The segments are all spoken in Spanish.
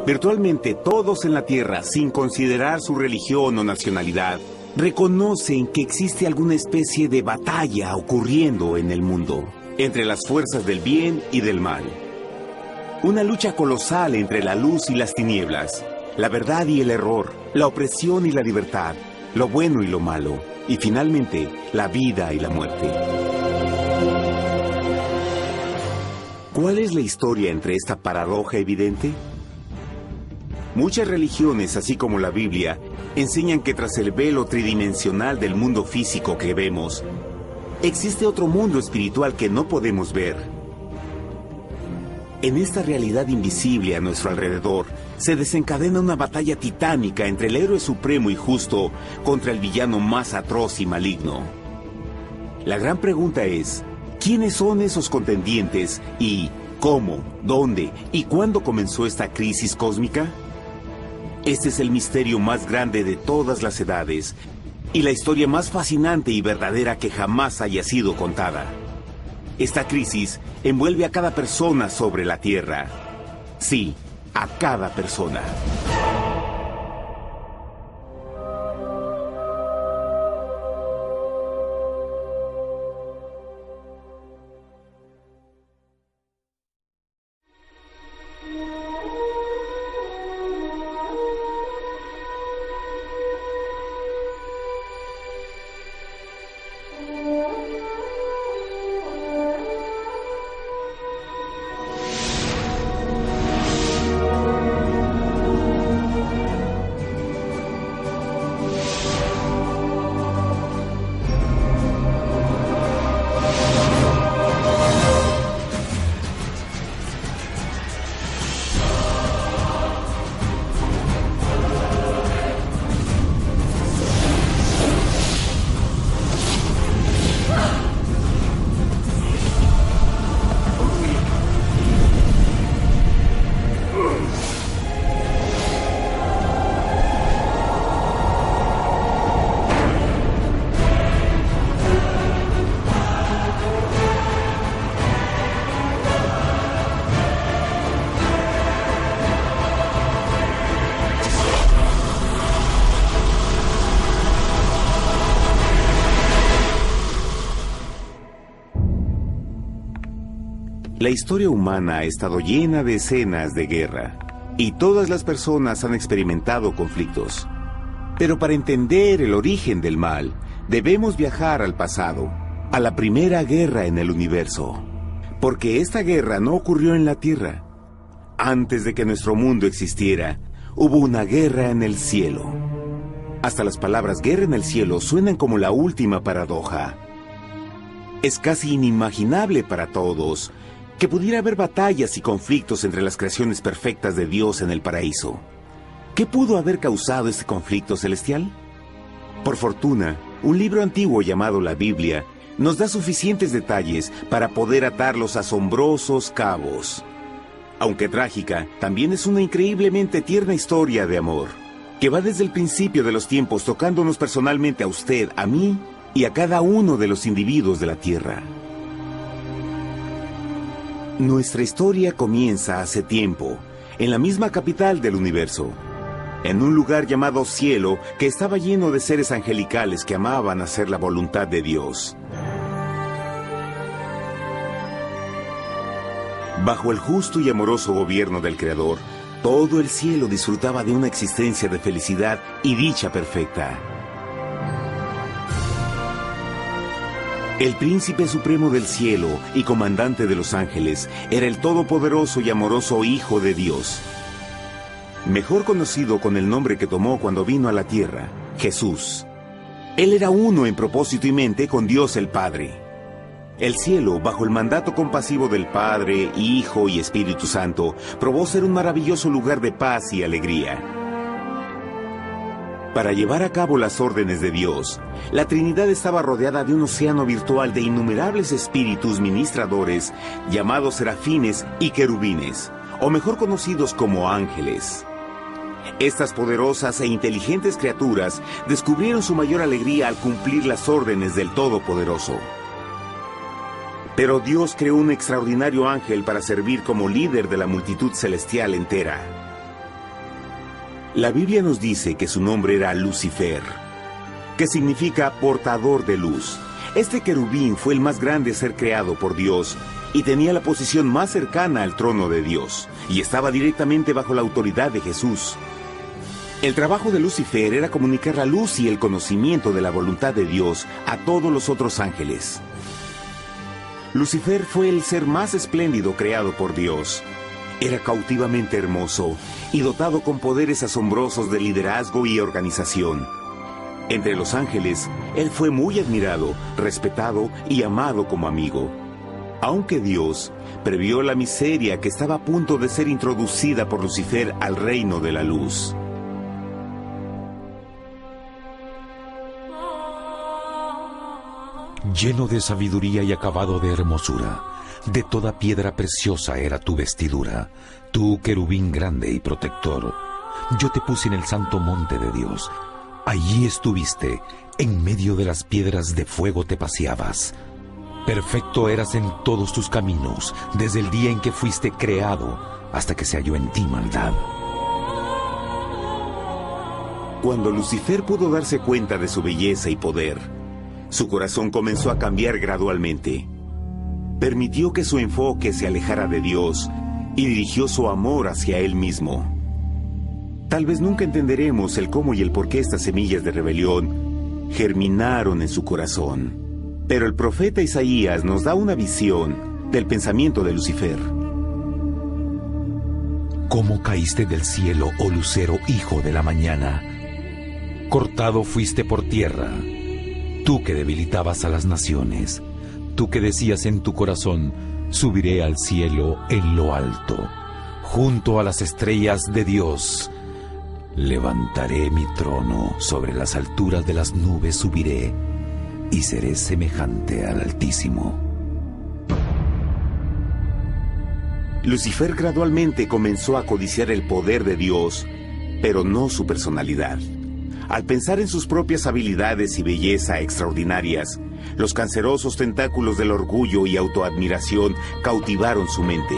Virtualmente todos en la Tierra, sin considerar su religión o nacionalidad, reconocen que existe alguna especie de batalla ocurriendo en el mundo, entre las fuerzas del bien y del mal. Una lucha colosal entre la luz y las tinieblas, la verdad y el error, la opresión y la libertad, lo bueno y lo malo, y finalmente, la vida y la muerte. ¿Cuál es la historia entre esta paradoja evidente? Muchas religiones, así como la Biblia, enseñan que tras el velo tridimensional del mundo físico que vemos, existe otro mundo espiritual que no podemos ver. En esta realidad invisible a nuestro alrededor, se desencadena una batalla titánica entre el héroe supremo y justo contra el villano más atroz y maligno. La gran pregunta es, ¿quiénes son esos contendientes y cómo, dónde y cuándo comenzó esta crisis cósmica? Este es el misterio más grande de todas las edades y la historia más fascinante y verdadera que jamás haya sido contada. Esta crisis envuelve a cada persona sobre la Tierra. Sí, a cada persona. La historia humana ha estado llena de escenas de guerra, y todas las personas han experimentado conflictos. Pero para entender el origen del mal, debemos viajar al pasado, a la primera guerra en el universo. Porque esta guerra no ocurrió en la Tierra. Antes de que nuestro mundo existiera, hubo una guerra en el cielo. Hasta las palabras guerra en el cielo suenan como la última paradoja. Es casi inimaginable para todos que pudiera haber batallas y conflictos entre las creaciones perfectas de Dios en el paraíso. ¿Qué pudo haber causado este conflicto celestial? Por fortuna, un libro antiguo llamado la Biblia nos da suficientes detalles para poder atar los asombrosos cabos. Aunque trágica, también es una increíblemente tierna historia de amor, que va desde el principio de los tiempos tocándonos personalmente a usted, a mí y a cada uno de los individuos de la Tierra. Nuestra historia comienza hace tiempo, en la misma capital del universo, en un lugar llamado Cielo que estaba lleno de seres angelicales que amaban hacer la voluntad de Dios. Bajo el justo y amoroso gobierno del Creador, todo el cielo disfrutaba de una existencia de felicidad y dicha perfecta. El príncipe supremo del cielo y comandante de los ángeles era el todopoderoso y amoroso Hijo de Dios, mejor conocido con el nombre que tomó cuando vino a la tierra, Jesús. Él era uno en propósito y mente con Dios el Padre. El cielo, bajo el mandato compasivo del Padre, Hijo y Espíritu Santo, probó ser un maravilloso lugar de paz y alegría. Para llevar a cabo las órdenes de Dios, la Trinidad estaba rodeada de un océano virtual de innumerables espíritus ministradores llamados serafines y querubines, o mejor conocidos como ángeles. Estas poderosas e inteligentes criaturas descubrieron su mayor alegría al cumplir las órdenes del Todopoderoso. Pero Dios creó un extraordinario ángel para servir como líder de la multitud celestial entera. La Biblia nos dice que su nombre era Lucifer, que significa portador de luz. Este querubín fue el más grande ser creado por Dios y tenía la posición más cercana al trono de Dios, y estaba directamente bajo la autoridad de Jesús. El trabajo de Lucifer era comunicar la luz y el conocimiento de la voluntad de Dios a todos los otros ángeles. Lucifer fue el ser más espléndido creado por Dios. Era cautivamente hermoso y dotado con poderes asombrosos de liderazgo y organización. Entre los ángeles, él fue muy admirado, respetado y amado como amigo. Aunque Dios previó la miseria que estaba a punto de ser introducida por Lucifer al reino de la luz. Lleno de sabiduría y acabado de hermosura, de toda piedra preciosa era tu vestidura, tú querubín grande y protector. Yo te puse en el santo monte de Dios. Allí estuviste, en medio de las piedras de fuego te paseabas. Perfecto eras en todos tus caminos, desde el día en que fuiste creado, hasta que se halló en ti maldad. Cuando Lucifer pudo darse cuenta de su belleza y poder, su corazón comenzó a cambiar gradualmente. Permitió que su enfoque se alejara de Dios y dirigió su amor hacia él mismo. Tal vez nunca entenderemos el cómo y el por qué estas semillas de rebelión germinaron en su corazón. Pero el profeta Isaías nos da una visión del pensamiento de Lucifer. ¿Cómo caíste del cielo, oh lucero, hijo de la mañana? Cortado fuiste por tierra. Tú que debilitabas a las naciones, tú que decías en tu corazón, subiré al cielo en lo alto, junto a las estrellas de Dios. Levantaré mi trono, sobre las alturas de las nubes subiré, y seré semejante al Altísimo. Lucifer gradualmente comenzó a codiciar el poder de Dios, pero no su personalidad. Al pensar en sus propias habilidades y belleza extraordinarias, los cancerosos tentáculos del orgullo y autoadmiración cautivaron su mente.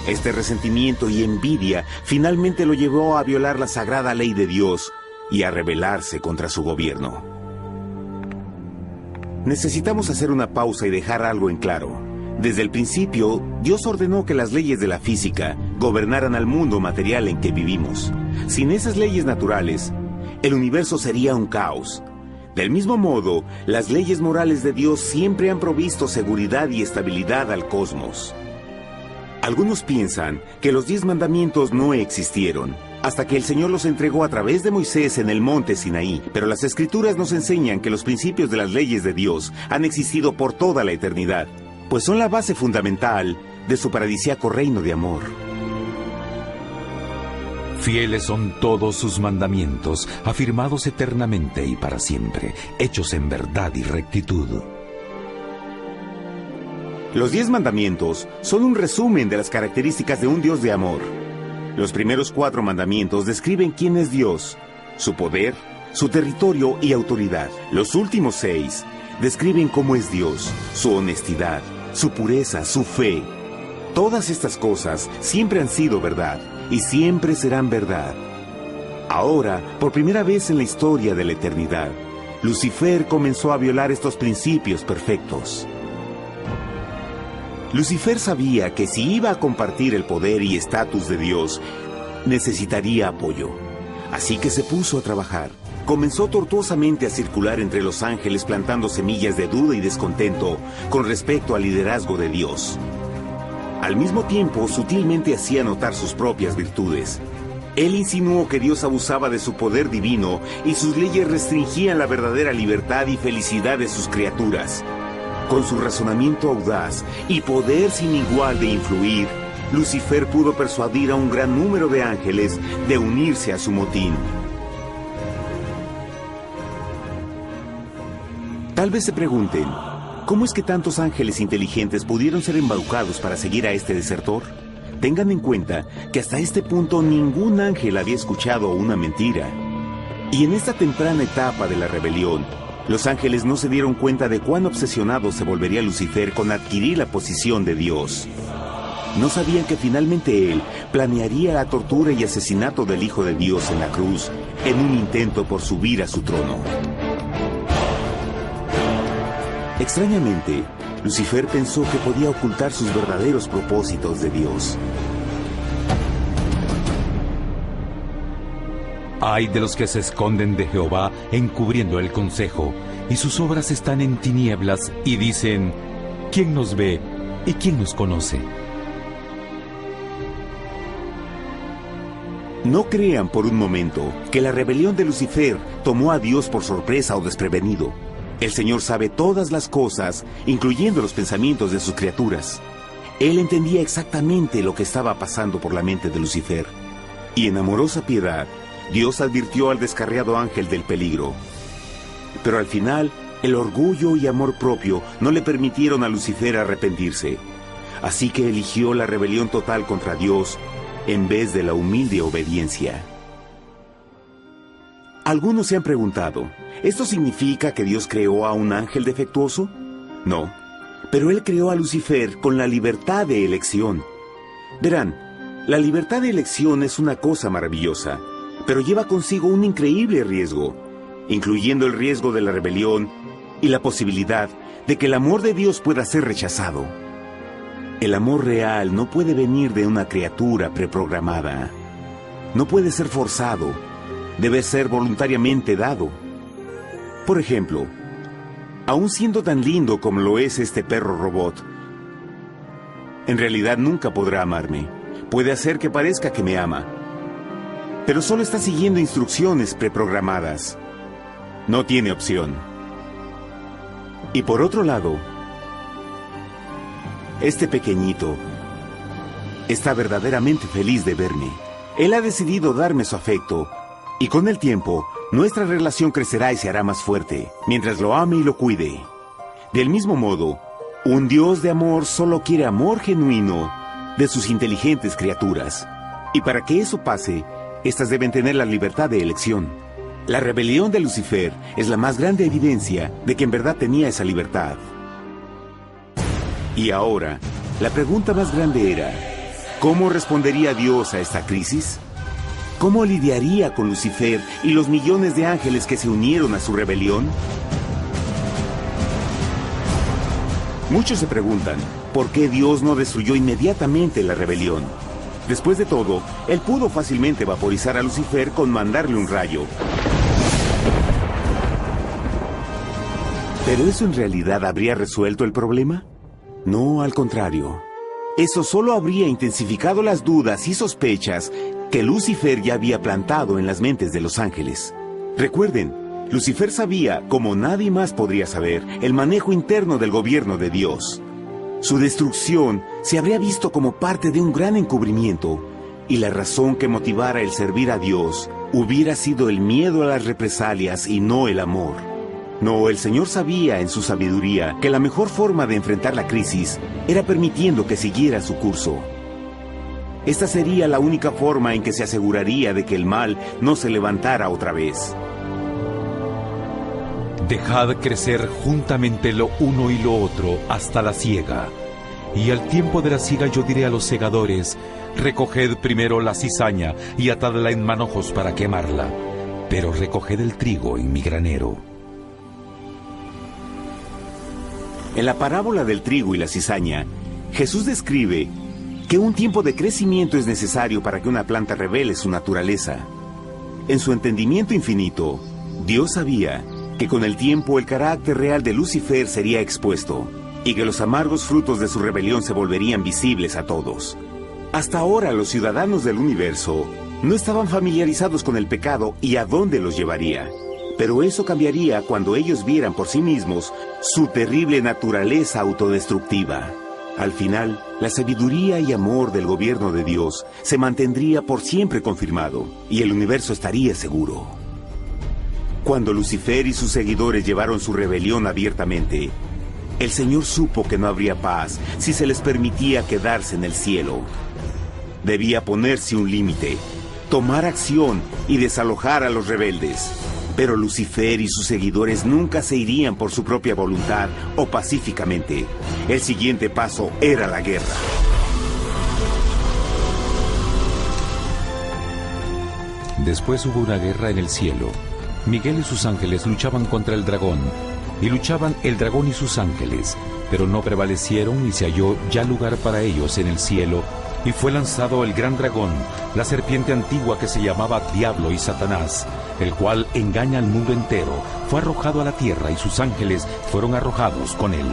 Este resentimiento y envidia finalmente lo llevó a violar la sagrada ley de Dios y a rebelarse contra su gobierno. Necesitamos hacer una pausa y dejar algo en claro. Desde el principio, Dios ordenó que las leyes de la física gobernaran al mundo material en que vivimos. Sin esas leyes naturales, el universo sería un caos. Del mismo modo, las leyes morales de Dios siempre han provisto seguridad y estabilidad al cosmos. Algunos piensan que los 10 mandamientos no existieron, hasta que el Señor los entregó a través de Moisés en el monte Sinaí, pero las Escrituras nos enseñan que los principios de las leyes de Dios han existido por toda la eternidad, pues son la base fundamental de su paradisíaco reino de amor. Fieles son todos sus mandamientos, afirmados eternamente y para siempre, hechos en verdad y rectitud. Los 10 mandamientos son un resumen de las características de un Dios de amor. Los primeros 4 mandamientos describen quién es Dios, su poder, su territorio y autoridad. Los últimos 6 describen cómo es Dios, su honestidad, su pureza, su fe. Todas estas cosas siempre han sido verdad y siempre serán verdad. Ahora, por primera vez en la historia de la eternidad, Lucifer comenzó a violar estos principios perfectos. Lucifer sabía que si iba a compartir el poder y estatus de Dios, necesitaría apoyo. Así que se puso a trabajar. Comenzó tortuosamente a circular entre los ángeles plantando semillas de duda y descontento con respecto al liderazgo de Dios. Al mismo tiempo, sutilmente hacía notar sus propias virtudes. Él insinuó que Dios abusaba de su poder divino y sus leyes restringían la verdadera libertad y felicidad de sus criaturas. Con su razonamiento audaz y poder sin igual de influir, Lucifer pudo persuadir a un gran número de ángeles de unirse a su motín. Tal vez se pregunten, ¿cómo es que tantos ángeles inteligentes pudieron ser embaucados para seguir a este desertor? Tengan en cuenta que hasta este punto ningún ángel había escuchado una mentira. Y en esta temprana etapa de la rebelión, los ángeles no se dieron cuenta de cuán obsesionado se volvería Lucifer con adquirir la posición de Dios. No sabían que finalmente él planearía la tortura y asesinato del Hijo de Dios en la cruz en un intento por subir a su trono. Extrañamente, Lucifer pensó que podía ocultar sus verdaderos propósitos de Dios. Ay de los que se esconden de Jehová encubriendo el consejo, y sus obras están en tinieblas, y dicen: ¿quién nos ve y quién nos conoce? No crean por un momento que la rebelión de Lucifer tomó a Dios por sorpresa o desprevenido. El Señor sabe todas las cosas, incluyendo los pensamientos de sus criaturas. Él entendía exactamente lo que estaba pasando por la mente de Lucifer. Y en amorosa piedad, Dios advirtió al descarriado ángel del peligro. Pero al final, el orgullo y amor propio no le permitieron a Lucifer arrepentirse. Así que eligió la rebelión total contra Dios en vez de la humilde obediencia. Algunos se han preguntado, ¿esto significa que Dios creó a un ángel defectuoso? No, pero Él creó a Lucifer con la libertad de elección. Verán, la libertad de elección es una cosa maravillosa, pero lleva consigo un increíble riesgo, incluyendo el riesgo de la rebelión y la posibilidad de que el amor de Dios pueda ser rechazado. El amor real no puede venir de una criatura preprogramada. No puede ser forzado. Debe ser voluntariamente dado. Por ejemplo, aun siendo tan lindo como lo es este perro robot, en realidad nunca podrá amarme. Puede hacer que parezca que me ama, pero solo está siguiendo instrucciones preprogramadas. No tiene opción. Y por otro lado, este pequeñito está verdaderamente feliz de verme. Él ha decidido darme su afecto, y con el tiempo, nuestra relación crecerá y se hará más fuerte, mientras lo ame y lo cuide. Del mismo modo, un Dios de amor solo quiere amor genuino de sus inteligentes criaturas. Y para que eso pase, éstas deben tener la libertad de elección. La rebelión de Lucifer es la más grande evidencia de que en verdad tenía esa libertad. Y ahora, la pregunta más grande era, ¿cómo respondería Dios a esta crisis? ¿Cómo lidiaría con Lucifer y los millones de ángeles que se unieron a su rebelión? Muchos se preguntan, ¿por qué Dios no destruyó inmediatamente la rebelión? Después de todo, Él pudo fácilmente vaporizar a Lucifer con mandarle un rayo. ¿Pero eso en realidad habría resuelto el problema? No, al contrario. Eso solo habría intensificado las dudas y sospechas que Lucifer ya había plantado en las mentes de los ángeles. Recuerden, Lucifer sabía, como nadie más podría saber, el manejo interno del gobierno de Dios. Su destrucción se habría visto como parte de un gran encubrimiento, y la razón que motivara el servir a Dios hubiera sido el miedo a las represalias y no el amor. No, el Señor sabía en su sabiduría que la mejor forma de enfrentar la crisis era permitiendo que siguiera su curso. Esta sería la única forma en que se aseguraría de que el mal no se levantara otra vez. Dejad crecer juntamente lo uno y lo otro hasta la siega. Y al tiempo de la siega yo diré a los segadores: recoged primero la cizaña y atadla en manojos para quemarla, pero recoged el trigo en mi granero. En la parábola del trigo y la cizaña, Jesús describe que un tiempo de crecimiento es necesario para que una planta revele su naturaleza. En su entendimiento infinito, Dios sabía que con el tiempo el carácter real de Lucifer sería expuesto, y que los amargos frutos de su rebelión se volverían visibles a todos. Hasta ahora los ciudadanos del universo no estaban familiarizados con el pecado y a dónde los llevaría. Pero eso cambiaría cuando ellos vieran por sí mismos su terrible naturaleza autodestructiva. Al final, la sabiduría y amor del gobierno de Dios se mantendría por siempre confirmado, y el universo estaría seguro. Cuando Lucifer y sus seguidores llevaron su rebelión abiertamente, el Señor supo que no habría paz si se les permitía quedarse en el cielo. Debía ponerse un límite, tomar acción y desalojar a los rebeldes. Pero Lucifer y sus seguidores nunca se irían por su propia voluntad o pacíficamente. El siguiente paso era la guerra. Después hubo una guerra en el cielo. Miguel y sus ángeles luchaban contra el dragón, y luchaban el dragón y sus ángeles, pero no prevalecieron y se halló ya lugar para ellos en el cielo, y fue lanzado el gran dragón, la serpiente antigua que se llamaba Diablo y Satanás, el cual engaña al mundo entero. Fue arrojado a la tierra y sus ángeles fueron arrojados con él.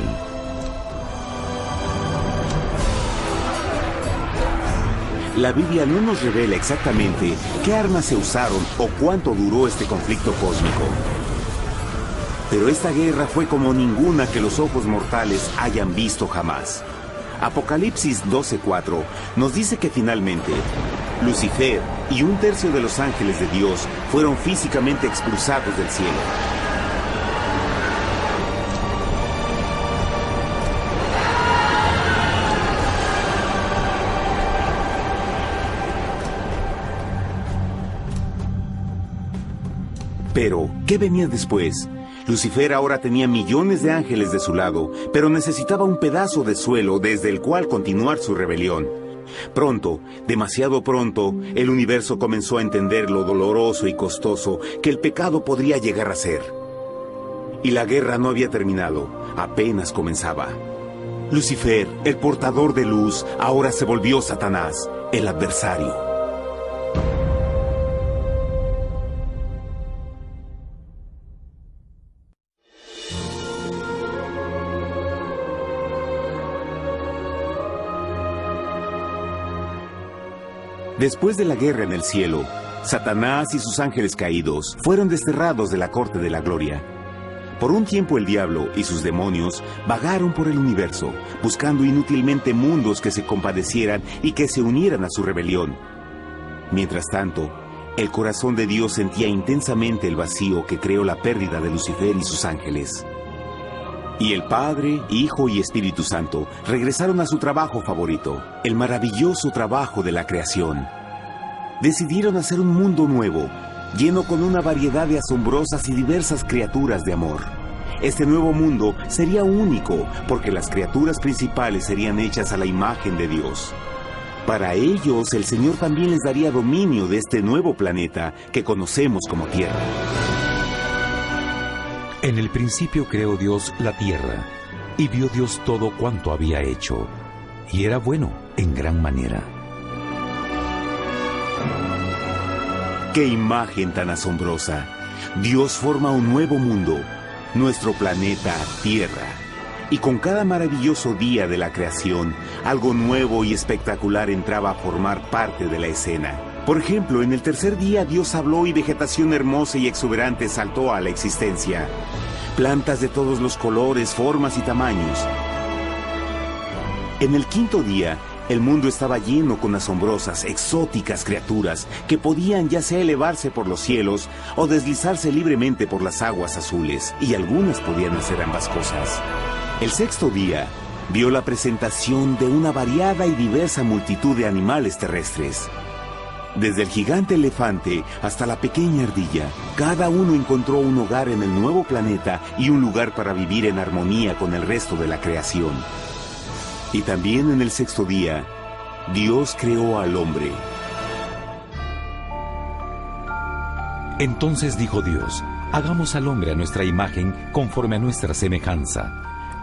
La Biblia no nos revela exactamente qué armas se usaron o cuánto duró este conflicto cósmico. Pero esta guerra fue como ninguna que los ojos mortales hayan visto jamás. Apocalipsis 12:4 nos dice que finalmente Lucifer y un tercio de los ángeles de Dios fueron físicamente expulsados del cielo. Pero, ¿qué venía después? Lucifer ahora tenía millones de ángeles de su lado, pero necesitaba un pedazo de suelo desde el cual continuar su rebelión. Pronto, demasiado pronto, el universo comenzó a entender lo doloroso y costoso que el pecado podría llegar a ser. Y la guerra no había terminado, apenas comenzaba. Lucifer, el portador de luz, ahora se volvió Satanás, el adversario. Después de la guerra en el cielo, Satanás y sus ángeles caídos fueron desterrados de la corte de la gloria. Por un tiempo el diablo y sus demonios vagaron por el universo, buscando inútilmente mundos que se compadecieran y que se unieran a su rebelión. Mientras tanto, el corazón de Dios sentía intensamente el vacío que creó la pérdida de Lucifer y sus ángeles. Y el Padre, Hijo y Espíritu Santo regresaron a su trabajo favorito, el maravilloso trabajo de la creación. Decidieron hacer un mundo nuevo, lleno con una variedad de asombrosas y diversas criaturas de amor. Este nuevo mundo sería único, porque las criaturas principales serían hechas a la imagen de Dios. Para ellos, el Señor también les daría dominio de este nuevo planeta que conocemos como Tierra. En el principio creó Dios la tierra, y vio Dios todo cuanto había hecho, y era bueno en gran manera. ¡Qué imagen tan asombrosa! Dios forma un nuevo mundo, nuestro planeta Tierra. Y con cada maravilloso día de la creación, algo nuevo y espectacular entraba a formar parte de la escena. Por ejemplo, en el tercer día Dios habló y vegetación hermosa y exuberante saltó a la existencia. Plantas de todos los colores, formas y tamaños. En el quinto día, el mundo estaba lleno con asombrosas, exóticas criaturas que podían ya sea elevarse por los cielos o deslizarse libremente por las aguas azules, y algunas podían hacer ambas cosas. El sexto día vio la presentación de una variada y diversa multitud de animales terrestres. Desde el gigante elefante hasta la pequeña ardilla, cada uno encontró un hogar en el nuevo planeta y un lugar para vivir en armonía con el resto de la creación. Y también en el sexto día, Dios creó al hombre. Entonces dijo Dios: hagamos al hombre a nuestra imagen, conforme a nuestra semejanza.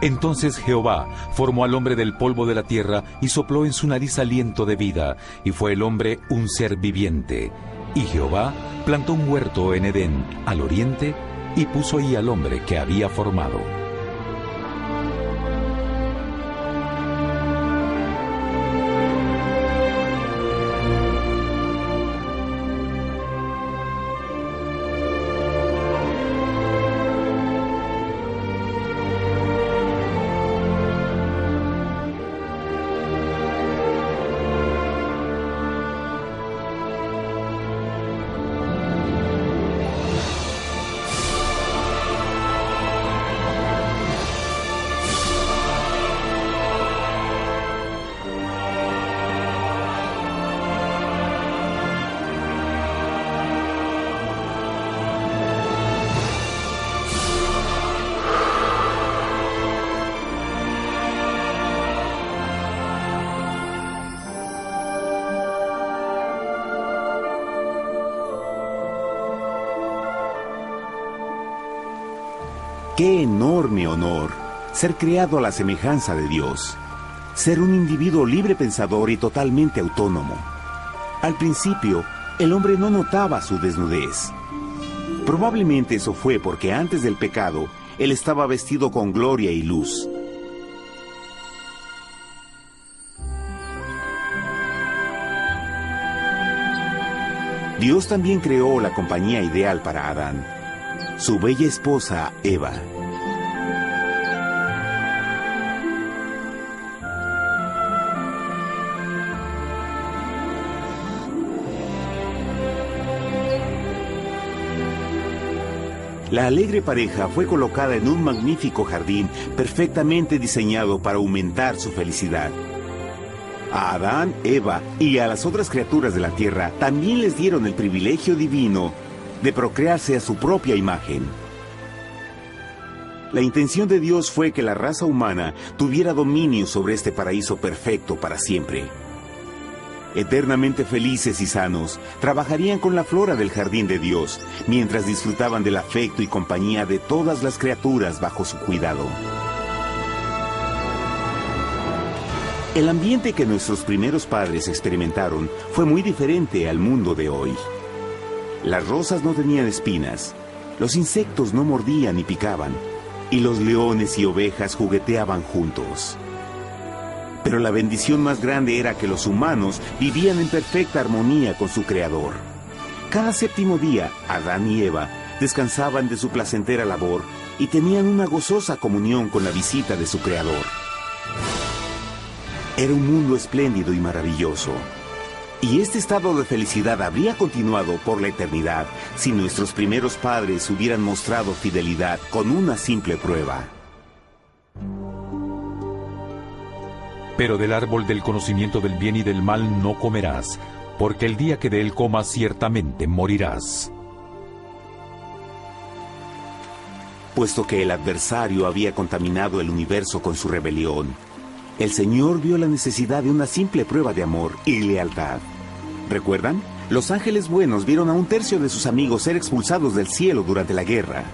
Entonces Jehová formó al hombre del polvo de la tierra y sopló en su nariz aliento de vida, y fue el hombre un ser viviente. Y Jehová plantó un huerto en Edén, al oriente, y puso ahí al hombre que había formado. ¡Qué enorme honor! Ser creado a la semejanza de Dios. Ser un individuo libre pensador y totalmente autónomo. Al principio, el hombre no notaba su desnudez. Probablemente eso fue porque antes del pecado, él estaba vestido con gloria y luz. Dios también creó la compañía ideal para Adán, su bella esposa Eva. La alegre pareja fue colocada en un magnífico jardín perfectamente diseñado para aumentar su felicidad. A Adán, Eva y a las otras criaturas de la tierra también les dieron el privilegio divino de procrearse a su propia imagen. La intención de Dios fue que la raza humana tuviera dominio sobre este paraíso perfecto para siempre. Eternamente felices y sanos, trabajarían con la flora del jardín de Dios, mientras disfrutaban del afecto y compañía de todas las criaturas bajo su cuidado. El ambiente que nuestros primeros padres experimentaron fue muy diferente al mundo de hoy. Las rosas no tenían espinas, los insectos no mordían ni picaban, y los leones y ovejas jugueteaban juntos. Pero la bendición más grande era que los humanos vivían en perfecta armonía con su Creador. Cada séptimo día, Adán y Eva descansaban de su placentera labor y tenían una gozosa comunión con la visita de su Creador. Era un mundo espléndido y maravilloso. Y este estado de felicidad habría continuado por la eternidad si nuestros primeros padres hubieran mostrado fidelidad con una simple prueba. Pero del árbol del conocimiento del bien y del mal no comerás, porque el día que de él comas ciertamente morirás. Puesto que el adversario había contaminado el universo con su rebelión, el Señor vio la necesidad de una simple prueba de amor y lealtad. ¿Recuerdan? Los ángeles buenos vieron a un tercio de sus amigos ser expulsados del cielo durante la guerra.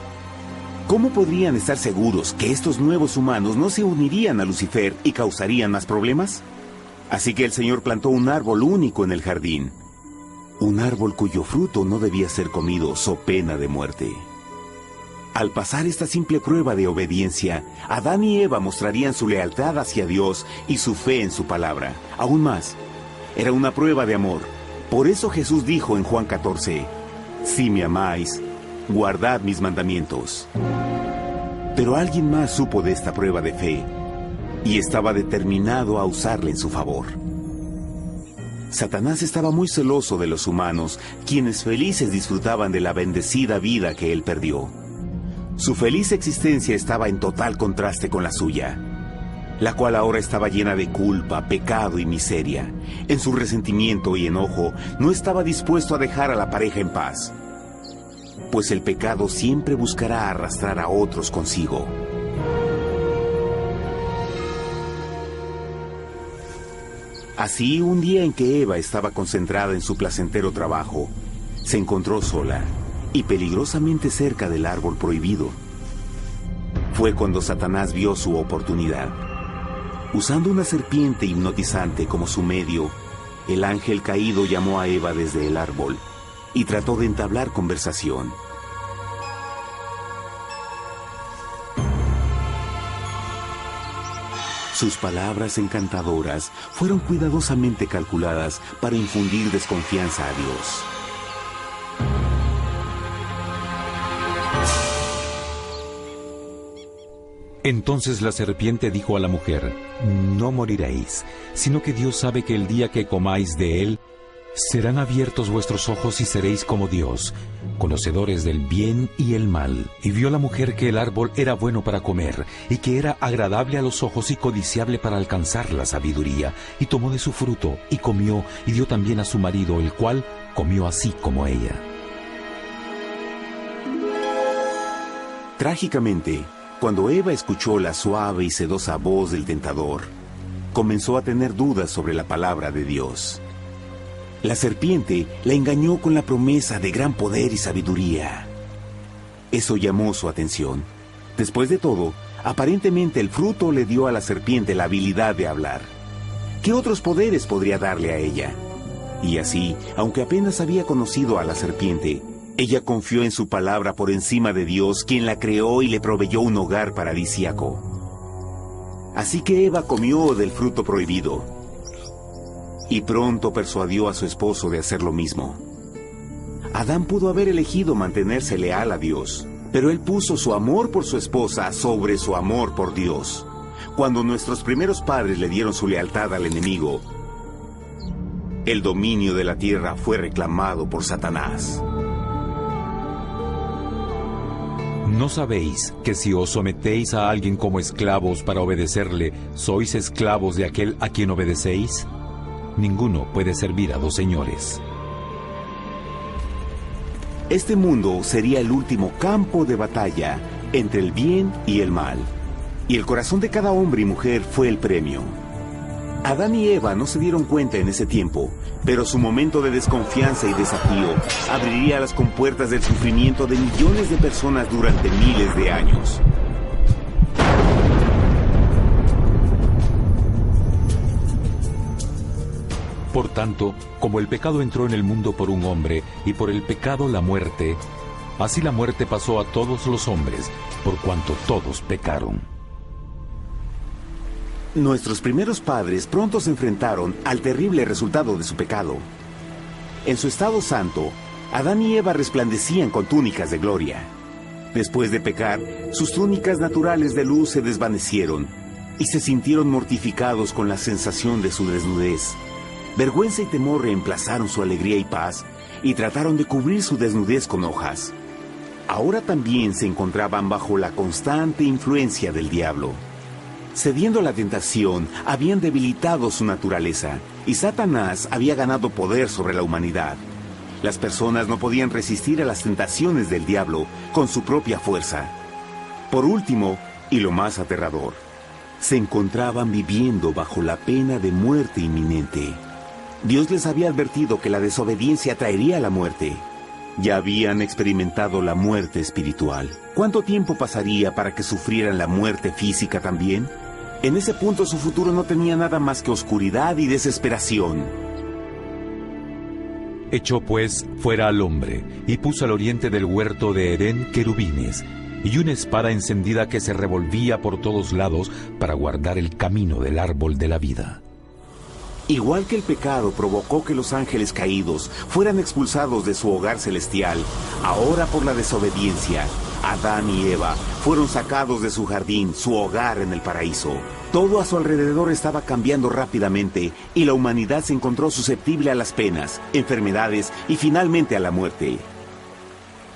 ¿Cómo podrían estar seguros que estos nuevos humanos no se unirían a Lucifer y causarían más problemas? Así que el Señor plantó un árbol único en el jardín. Un árbol cuyo fruto no debía ser comido so pena de muerte. Al pasar esta simple prueba de obediencia, Adán y Eva mostrarían su lealtad hacia Dios y su fe en su palabra. Aún más, era una prueba de amor. Por eso Jesús dijo en Juan 14, «Si me amáis, guardad mis mandamientos». Pero alguien más supo de esta prueba de fe y estaba determinado a usarla en su favor. Satanás estaba muy celoso de los humanos, quienes felices disfrutaban de la bendecida vida que él perdió. Su feliz existencia estaba en total contraste con la suya, la cual ahora estaba llena de culpa, pecado y miseria. En su resentimiento y enojo, no estaba dispuesto a dejar a la pareja en paz, pues el pecado siempre buscará arrastrar a otros consigo. Así, un día en que Eva estaba concentrada en su placentero trabajo, se encontró sola y peligrosamente cerca del árbol prohibido. Fue cuando Satanás vio su oportunidad. Usando una serpiente hipnotizante como su medio, el ángel caído llamó a Eva desde el árbol y trató de entablar conversación. Sus palabras encantadoras fueron cuidadosamente calculadas para infundir desconfianza a Dios. Entonces la serpiente dijo a la mujer, «No moriréis, sino que Dios sabe que el día que comáis de él, serán abiertos vuestros ojos y seréis como Dios, conocedores del bien y el mal». Y vio la mujer que el árbol era bueno para comer, y que era agradable a los ojos y codiciable para alcanzar la sabiduría, y tomó de su fruto, y comió, y dio también a su marido, el cual comió así como ella. Trágicamente, cuando Eva escuchó la suave y sedosa voz del tentador, comenzó a tener dudas sobre la palabra de Dios. La serpiente la engañó con la promesa de gran poder y sabiduría. Eso llamó su atención. Después de todo, aparentemente el fruto le dio a la serpiente la habilidad de hablar. ¿Qué otros poderes podría darle a ella? Y así, aunque apenas había conocido a la serpiente, ella confió en su palabra por encima de Dios, quien la creó y le proveyó un hogar paradisíaco. Así que Eva comió del fruto prohibido, y pronto persuadió a su esposo de hacer lo mismo. Adán pudo haber elegido mantenerse leal a Dios, pero él puso su amor por su esposa sobre su amor por Dios. Cuando nuestros primeros padres le dieron su lealtad al enemigo, el dominio de la tierra fue reclamado por Satanás. ¿No sabéis que si os sometéis a alguien como esclavos para obedecerle, sois esclavos de aquel a quien obedecéis? Ninguno puede servir a dos señores. Este mundo sería el último campo de batalla entre el bien y el mal. Y el corazón de cada hombre y mujer fue el premio. Adán y Eva no se dieron cuenta en ese tiempo, pero su momento de desconfianza y desafío abriría las compuertas del sufrimiento de millones de personas durante miles de años. Por tanto, como el pecado entró en el mundo por un hombre, y por el pecado la muerte, así la muerte pasó a todos los hombres, por cuanto todos pecaron. Nuestros primeros padres pronto se enfrentaron al terrible resultado de su pecado. En su estado santo, Adán y Eva resplandecían con túnicas de gloria. Después de pecar, sus túnicas naturales de luz se desvanecieron y se sintieron mortificados con la sensación de su desnudez. Vergüenza y temor reemplazaron su alegría y paz y trataron de cubrir su desnudez con hojas. Ahora también se encontraban bajo la constante influencia del diablo. Cediendo a la tentación, habían debilitado su naturaleza y Satanás había ganado poder sobre la humanidad. Las personas no podían resistir a las tentaciones del diablo con su propia fuerza. Por último, y lo más aterrador, se encontraban viviendo bajo la pena de muerte inminente. Dios les había advertido que la desobediencia traería la muerte. Ya habían experimentado la muerte espiritual. ¿Cuánto tiempo pasaría para que sufrieran la muerte física también? En ese punto su futuro no tenía nada más que oscuridad y desesperación. Echó pues fuera al hombre, y puso al oriente del huerto de Edén querubines, y una espada encendida que se revolvía por todos lados para guardar el camino del árbol de la vida. Igual que el pecado provocó que los ángeles caídos fueran expulsados de su hogar celestial, ahora por la desobediencia, Adán y Eva fueron sacados de su jardín, su hogar en el paraíso. Todo a su alrededor estaba cambiando rápidamente y la humanidad se encontró susceptible a las penas, enfermedades y finalmente a la muerte.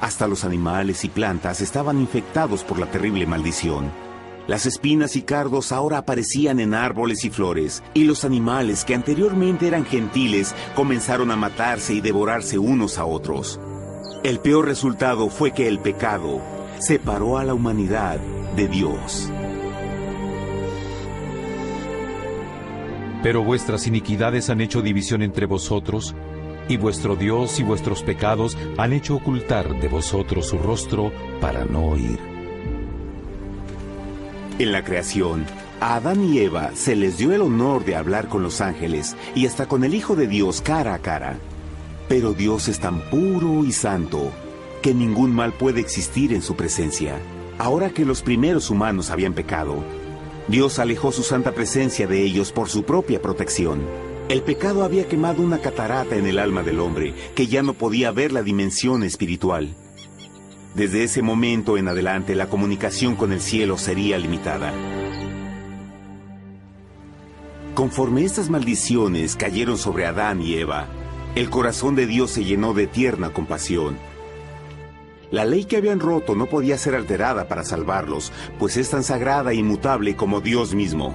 Hasta los animales y plantas estaban infectados por la terrible maldición. Las espinas y cardos ahora aparecían en árboles y flores, y los animales que anteriormente eran gentiles comenzaron a matarse y devorarse unos a otros. El peor resultado fue que el pecado separó a la humanidad de Dios. Pero vuestras iniquidades han hecho división entre vosotros, y vuestro Dios y vuestros pecados han hecho ocultar de vosotros su rostro para no oír. En la creación, a Adán y Eva se les dio el honor de hablar con los ángeles y hasta con el Hijo de Dios cara a cara. Pero Dios es tan puro y santo que ningún mal puede existir en su presencia. Ahora que los primeros humanos habían pecado, Dios alejó su santa presencia de ellos por su propia protección. El pecado había quemado una catarata en el alma del hombre que ya no podía ver la dimensión espiritual. Desde ese momento en adelante, la comunicación con el cielo sería limitada. Conforme estas maldiciones cayeron sobre Adán y Eva, el corazón de Dios se llenó de tierna compasión. La ley que habían roto no podía ser alterada para salvarlos, pues es tan sagrada e inmutable como Dios mismo.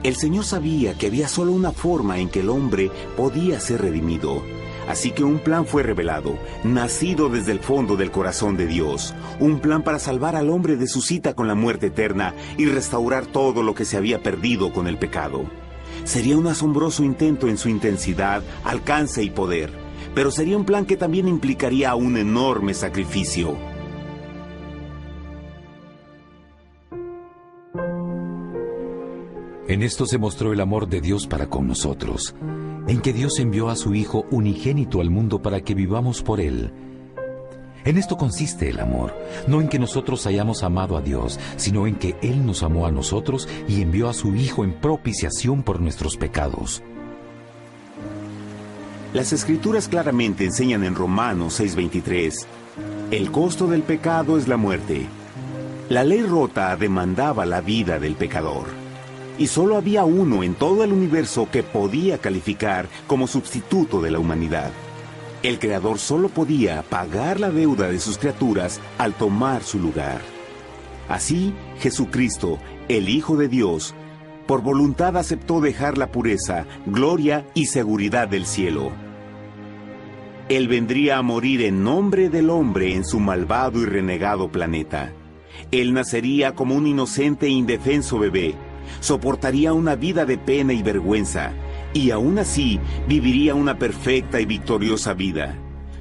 El Señor sabía que había solo una forma en que el hombre podía ser redimido. Así que un plan fue revelado, nacido desde el fondo del corazón de Dios. Un plan para salvar al hombre de su cita con la muerte eterna y restaurar todo lo que se había perdido con el pecado. Sería un asombroso intento en su intensidad, alcance y poder, pero sería un plan que también implicaría un enorme sacrificio. En esto se mostró el amor de Dios para con nosotros, en que Dios envió a su Hijo unigénito al mundo para que vivamos por Él. En esto consiste el amor, no en que nosotros hayamos amado a Dios, sino en que Él nos amó a nosotros y envió a su Hijo en propiciación por nuestros pecados. Las Escrituras claramente enseñan en Romanos 6:23, el costo del pecado es la muerte. La ley rota demandaba la vida del pecador. Y solo había uno en todo el universo que podía calificar como sustituto de la humanidad. El Creador solo podía pagar la deuda de sus criaturas al tomar su lugar. Así, Jesucristo, el Hijo de Dios, por voluntad aceptó dejar la pureza, gloria y seguridad del cielo. Él vendría a morir en nombre del hombre en su malvado y renegado planeta. Él nacería como un inocente e indefenso bebé, soportaría una vida de pena y vergüenza, y aún así viviría una perfecta y victoriosa vida.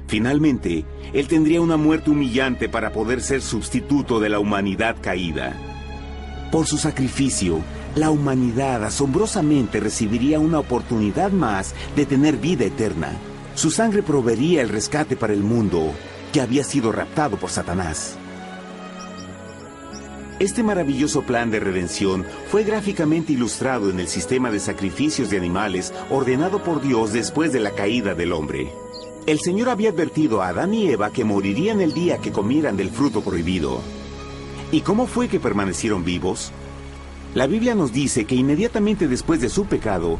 Finalmente, Él tendría una muerte humillante para poder ser sustituto de la humanidad caída. Por su sacrificio, la humanidad asombrosamente recibiría una oportunidad más de tener vida eterna. Su sangre proveería el rescate para el mundo que había sido raptado por Satanás. Este maravilloso plan de redención fue gráficamente ilustrado en el sistema de sacrificios de animales ordenado por Dios después de la caída del hombre. El Señor había advertido a Adán y Eva que morirían el día que comieran del fruto prohibido. ¿Y cómo fue que permanecieron vivos? La Biblia nos dice que inmediatamente después de su pecado,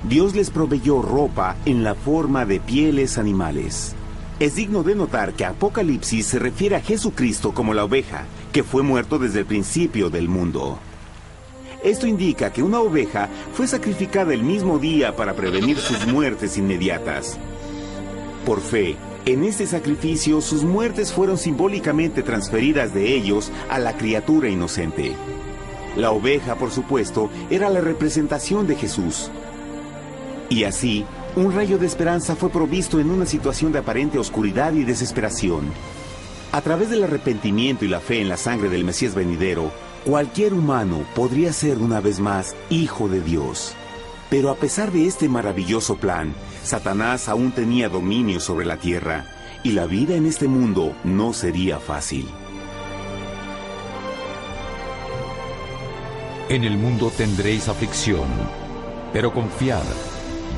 Dios les proveyó ropa en la forma de pieles animales. Es digno de notar que Apocalipsis se refiere a Jesucristo como la oveja, que fue muerto desde el principio del mundo. Esto indica que una oveja fue sacrificada el mismo día para prevenir sus muertes inmediatas. Por fe, en este sacrificio sus muertes fueron simbólicamente transferidas de ellos a la criatura inocente. La oveja, por supuesto, era la representación de Jesús. Y así, un rayo de esperanza fue provisto en una situación de aparente oscuridad y desesperación. A través del arrepentimiento y la fe en la sangre del Mesías venidero, cualquier humano podría ser una vez más hijo de Dios. Pero a pesar de este maravilloso plan, Satanás aún tenía dominio sobre la tierra, y la vida en este mundo no sería fácil. En el mundo tendréis aflicción, pero confiad,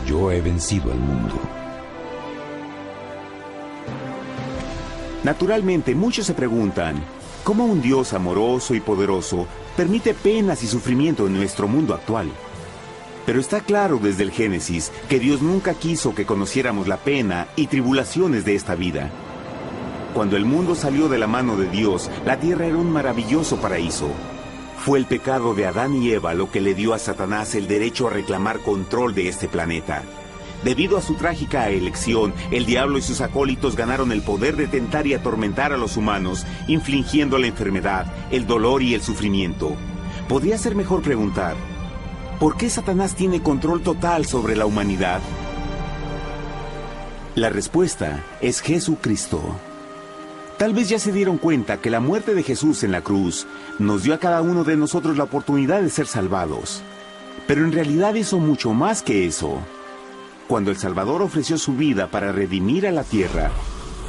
yo he vencido al mundo. Naturalmente, muchos se preguntan, ¿cómo un Dios amoroso y poderoso permite penas y sufrimiento en nuestro mundo actual? Pero está claro desde el Génesis que Dios nunca quiso que conociéramos la pena y tribulaciones de esta vida. Cuando el mundo salió de la mano de Dios, la tierra era un maravilloso paraíso. Fue el pecado de Adán y Eva lo que le dio a Satanás el derecho a reclamar control de este planeta. Debido a su trágica elección, el diablo y sus acólitos ganaron el poder de tentar y atormentar a los humanos, infligiendo la enfermedad, el dolor y el sufrimiento. Podría ser mejor preguntar, ¿por qué Satanás tiene control total sobre la humanidad? La respuesta es Jesucristo. Tal vez ya se dieron cuenta que la muerte de Jesús en la cruz nos dio a cada uno de nosotros la oportunidad de ser salvados. Pero en realidad hizo mucho más que eso. Cuando el Salvador ofreció su vida para redimir a la tierra,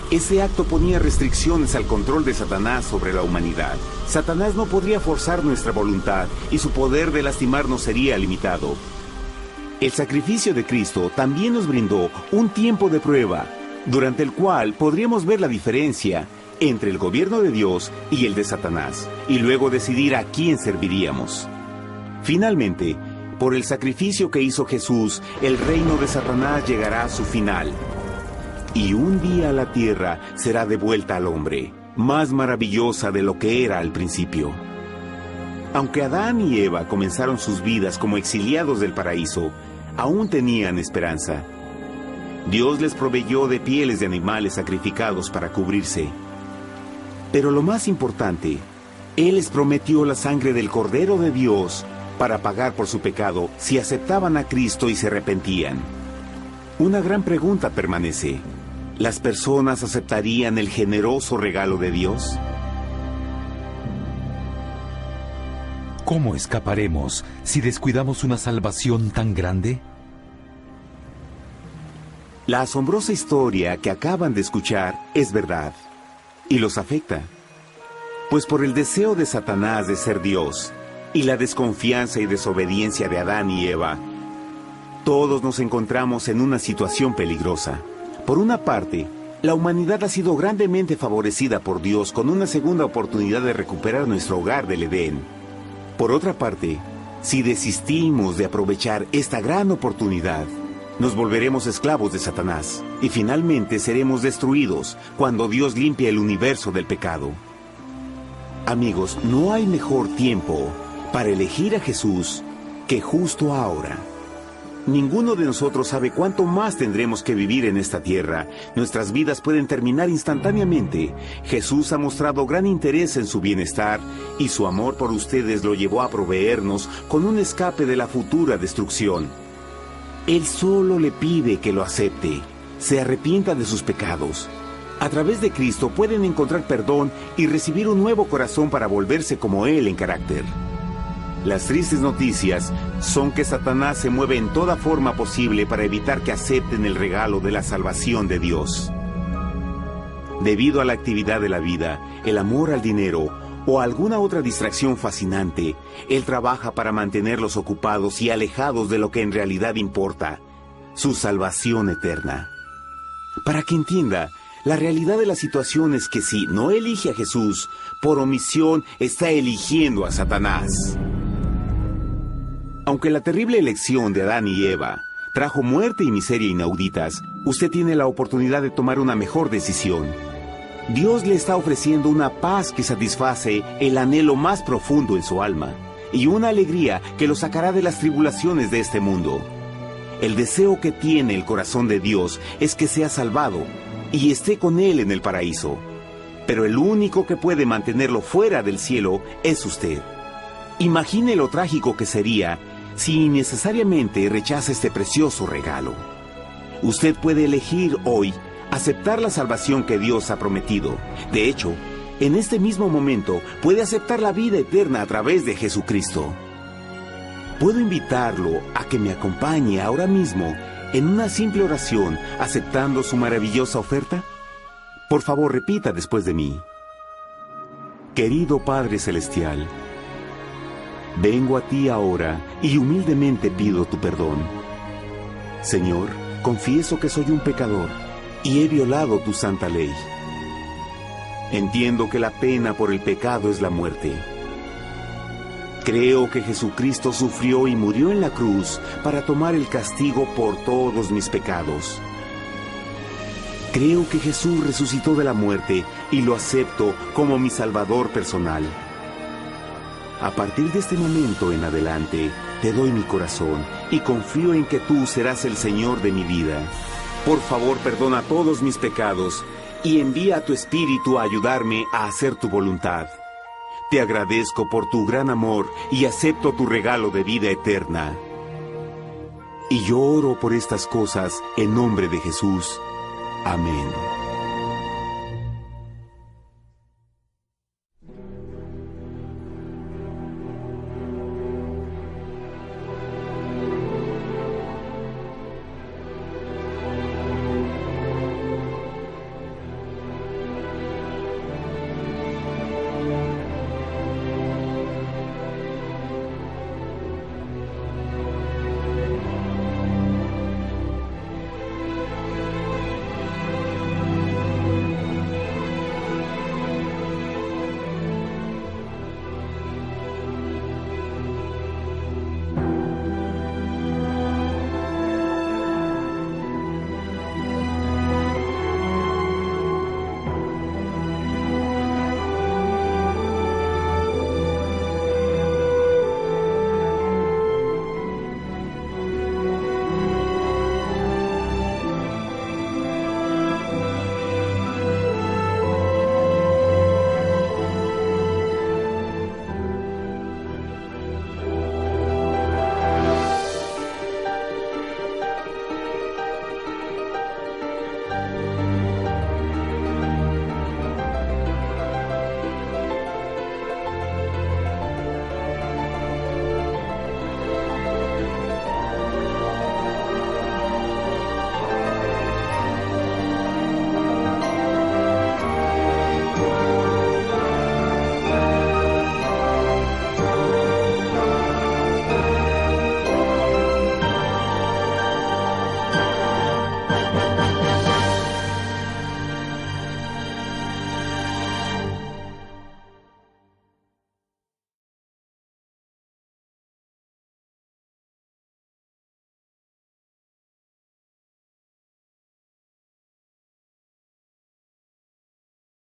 ese acto ponía restricciones al control de Satanás sobre la humanidad. Satanás no podría forzar nuestra voluntad y su poder de lastimarnos sería limitado. El sacrificio de Cristo también nos brindó un tiempo de prueba, durante el cual podríamos ver la diferencia entre el gobierno de Dios y el de Satanás, y luego decidir a quién serviríamos. Finalmente, por el sacrificio que hizo Jesús, el reino de Satanás llegará a su final. Y un día la tierra será devuelta al hombre, más maravillosa de lo que era al principio. Aunque Adán y Eva comenzaron sus vidas como exiliados del paraíso, aún tenían esperanza. Dios les proveyó de pieles de animales sacrificados para cubrirse. Pero lo más importante, Él les prometió la sangre del Cordero de Dios para pagar por su pecado si aceptaban a Cristo y se arrepentían. Una gran pregunta permanece. ¿Las personas aceptarían el generoso regalo de Dios? ¿Cómo escaparemos si descuidamos una salvación tan grande? La asombrosa historia que acaban de escuchar es verdad y los afecta. Pues por el deseo de Satanás de ser Dios y la desconfianza y desobediencia de Adán y Eva, todos nos encontramos en una situación peligrosa. Por una parte, la humanidad ha sido grandemente favorecida por Dios con una segunda oportunidad de recuperar nuestro hogar del Edén. Por otra parte, si desistimos de aprovechar esta gran oportunidad, nos volveremos esclavos de Satanás y finalmente seremos destruidos cuando Dios limpie el universo del pecado. Amigos, no hay mejor tiempo para elegir a Jesús que justo ahora. Ninguno de nosotros sabe cuánto más tendremos que vivir en esta tierra. Nuestras vidas pueden terminar instantáneamente. Jesús ha mostrado gran interés en su bienestar y su amor por ustedes lo llevó a proveernos con un escape de la futura destrucción. Él solo le pide que lo acepte, se arrepienta de sus pecados. A través de Cristo pueden encontrar perdón y recibir un nuevo corazón para volverse como Él en carácter. Las tristes noticias son que Satanás se mueve en toda forma posible para evitar que acepten el regalo de la salvación de Dios. Debido a la actividad de la vida, el amor al dinero o alguna otra distracción fascinante, Él trabaja para mantenerlos ocupados y alejados de lo que en realidad importa, su salvación eterna. Para que entienda, la realidad de la situación es que si no elige a Jesús, por omisión está eligiendo a Satanás. Aunque la terrible elección de Adán y Eva trajo muerte y miseria inauditas, usted tiene la oportunidad de tomar una mejor decisión. Dios le está ofreciendo una paz que satisface el anhelo más profundo en su alma y una alegría que lo sacará de las tribulaciones de este mundo. El deseo que tiene el corazón de Dios es que sea salvado y esté con Él en el paraíso. Pero el único que puede mantenerlo fuera del cielo es usted. Imagine lo trágico que sería si innecesariamente rechaza este precioso regalo. Usted puede elegir hoy aceptar la salvación que Dios ha prometido. De hecho, en este mismo momento puede aceptar la vida eterna a través de Jesucristo. ¿Puedo invitarlo a que me acompañe ahora mismo en una simple oración aceptando su maravillosa oferta? Por favor, repita después de mí. Querido Padre Celestial, vengo a ti ahora y humildemente pido tu perdón. Señor, confieso que soy un pecador y he violado tu santa ley. Entiendo que la pena por el pecado es la muerte. Creo que Jesucristo sufrió y murió en la cruz para tomar el castigo por todos mis pecados. Creo que Jesús resucitó de la muerte y lo acepto como mi Salvador personal. A partir de este momento en adelante, te doy mi corazón y confío en que tú serás el Señor de mi vida. Por favor, perdona todos mis pecados y envía a tu Espíritu a ayudarme a hacer tu voluntad. Te agradezco por tu gran amor y acepto tu regalo de vida eterna. Y yo oro por estas cosas en nombre de Jesús. Amén.